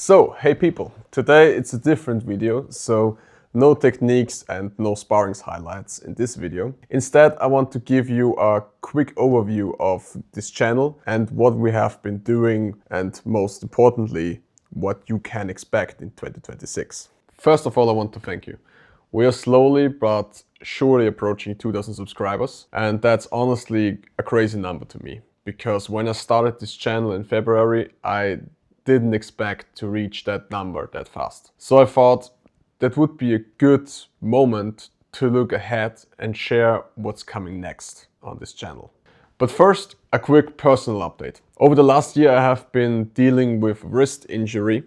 So, hey people, today it's a different video, so no techniques and no sparring highlights in this video. Instead, I want to give you a quick overview of this channel and what we have been doing, and most importantly, what you can expect in 2026. First of all, I want to thank you. We are slowly but surely approaching 2,000 subscribers, and that's honestly a crazy number to me, because when I started this channel in February, I didn't expect to reach that number that fast. So I thought that would be a good moment to look ahead and share what's coming next on this channel. But first, a quick personal update. Over the last year, I have been dealing with wrist injury,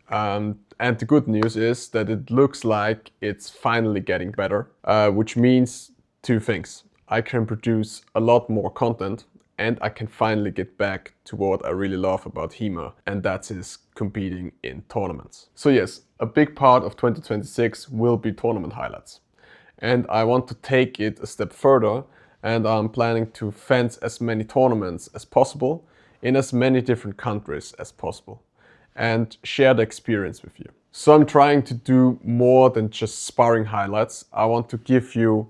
and the good news is that it looks like it's finally getting better, which means two things. I can produce a lot more content, and I can finally get back to what I really love about Hema, and that is competing in tournaments. So yes, a big part of 2026 will be tournament highlights. And I want to take it a step further, and I'm planning to fence as many tournaments as possible in as many different countries as possible and share the experience with you. So I'm trying to do more than just sparring highlights. I want to give you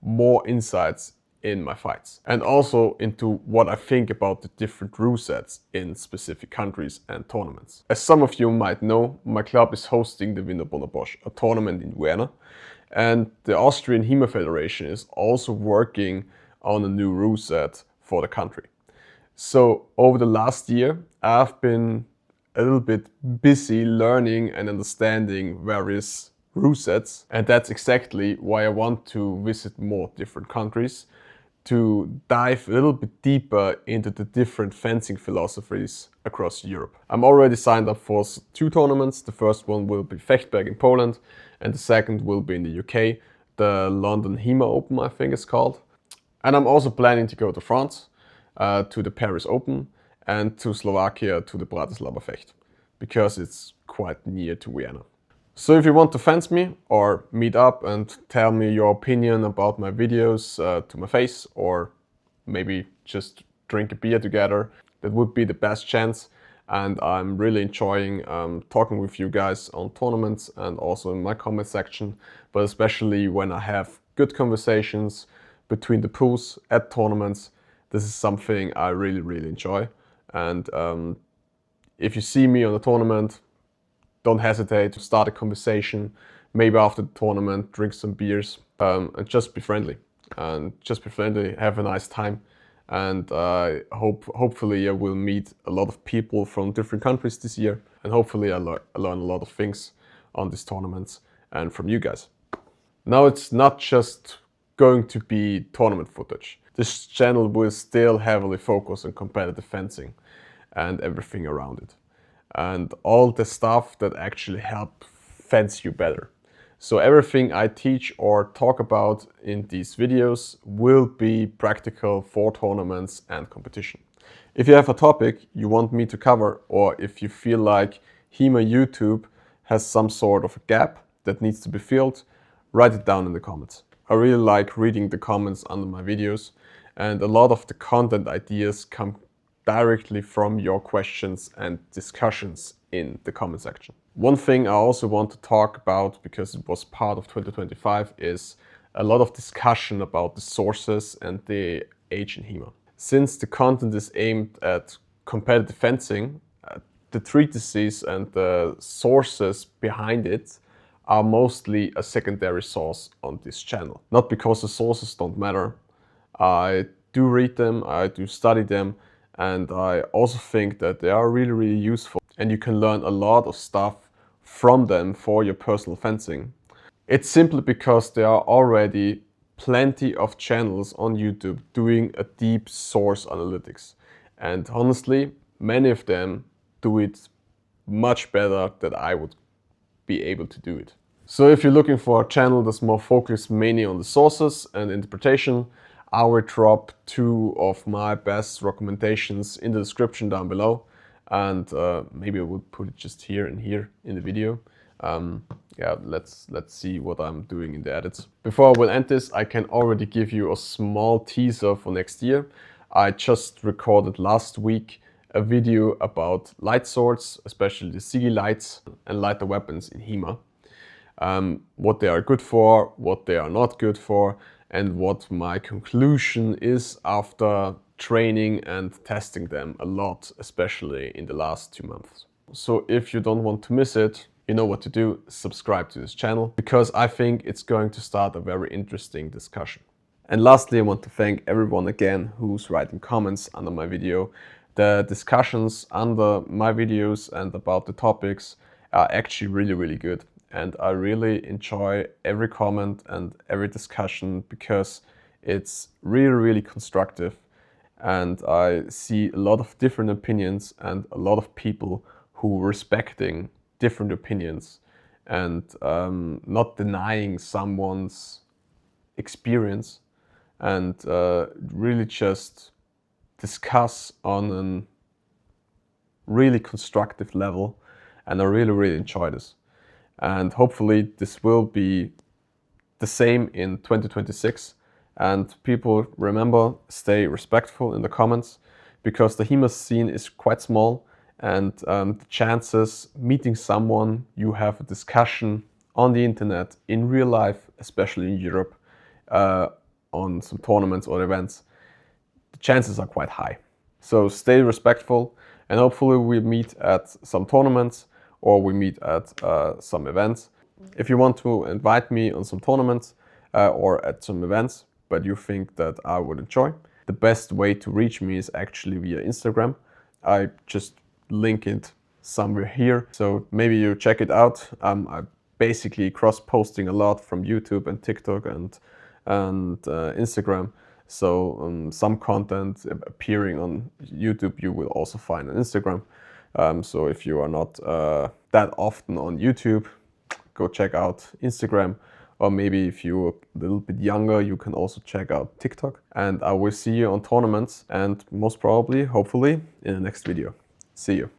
more insights in my fights, and also into what I think about the different rusets in specific countries and tournaments. As some of you might know, my club is hosting the Wiener Bosch, a tournament in Vienna, and the Austrian Hema Federation is also working on a new ruleset for the country. So over the last year, I've been a little bit busy learning and understanding various rusets, and that's exactly why I want to visit more different countries to dive a little bit deeper into the different fencing philosophies across Europe. I'm already signed up for 2 tournaments. The first one will be Fechtberg in Poland, and the second will be in the UK, the London Hema Open, I think it's called. And I'm also planning to go to France, to the Paris Open, and to Slovakia to the Bratislava Fecht, because it's quite near to Vienna. So if you want to fence me or meet up and tell me your opinion about my videos to my face, or maybe just drink a beer together, that would be the best chance. And I'm really enjoying talking with you guys on tournaments and also in my comment section, but especially when I have good conversations between the pools at tournaments. This is something I really enjoy. And if you see me on a tournament, don't hesitate to start a conversation, maybe after the tournament, drink some beers, and just be friendly. Have a nice time. And hopefully I will meet a lot of people from different countries this year. And hopefully I learn a lot of things on these tournaments and from you guys. Now it's not just going to be tournament footage. This channel will still heavily focus on competitive fencing and everything around it, and all the stuff that actually help fence you better. So everything I teach or talk about in these videos will be practical for tournaments and competition. If you have a topic you want me to cover, or if you feel like Hema YouTube has some sort of a gap that needs to be filled, write it down in the comments. I really like reading the comments under my videos, and a lot of the content ideas come directly from your questions and discussions in the comment section. One thing I also want to talk about, because it was part of 2025, is a lot of discussion about the sources and the age in Hema. Since the content is aimed at competitive fencing, the treatises and the sources behind it are mostly a secondary source on this channel. Not because the sources don't matter. I do read them, I do study them, and I also think that they are really useful, and you can learn a lot of stuff from them for your personal fencing. It's simply because there are already plenty of channels on YouTube doing a deep source analytics, and honestly, many of them do it much better than I would be able to do it. So if you're looking for a channel that's more focused mainly on the sources and interpretation, I will drop 2 of my best recommendations in the description down below, and maybe I would put it just here and here in the video. Yeah, let's see what I'm doing in the edits. Before I will end this, I can already give you a small teaser for next year. I just recorded last week a video about light swords, especially the Sigi lights and lighter weapons in Hema. What they are good for, what they are not good for, and what my conclusion is after training and testing them a lot, especially in the last 2 months. So if you don't want to miss it, you know what to do, subscribe to this channel, because I think it's going to start a very interesting discussion. And lastly, I want to thank everyone again who's writing comments under my video. The discussions under my videos and about the topics are actually really good. And I really enjoy every comment and every discussion because it's really constructive. And I see a lot of different opinions and a lot of people who are respecting different opinions and not denying someone's experience, and really just discuss on a really constructive level. And I really enjoy this. And hopefully this will be the same in 2026. And people, remember, stay respectful in the comments, because the Hema scene is quite small, and the chances meeting someone, you have a discussion on the internet, in real life, especially in Europe, on some tournaments or events, the chances are quite high. So stay respectful, and hopefully we meet at some tournaments or we meet at some events. If you want to invite me on some tournaments or at some events, but you think that I would enjoy, the best way to reach me is actually via Instagram. I just link it somewhere here, so maybe you check it out. I basically cross-posting a lot from YouTube and TikTok and Instagram. So some content appearing on YouTube you will also find on Instagram. So if you are not that often on YouTube, go check out Instagram. Or maybe if you're a little bit younger, you can also check out TikTok. And I will see you on tournaments, and most probably, hopefully, in the next video. See you.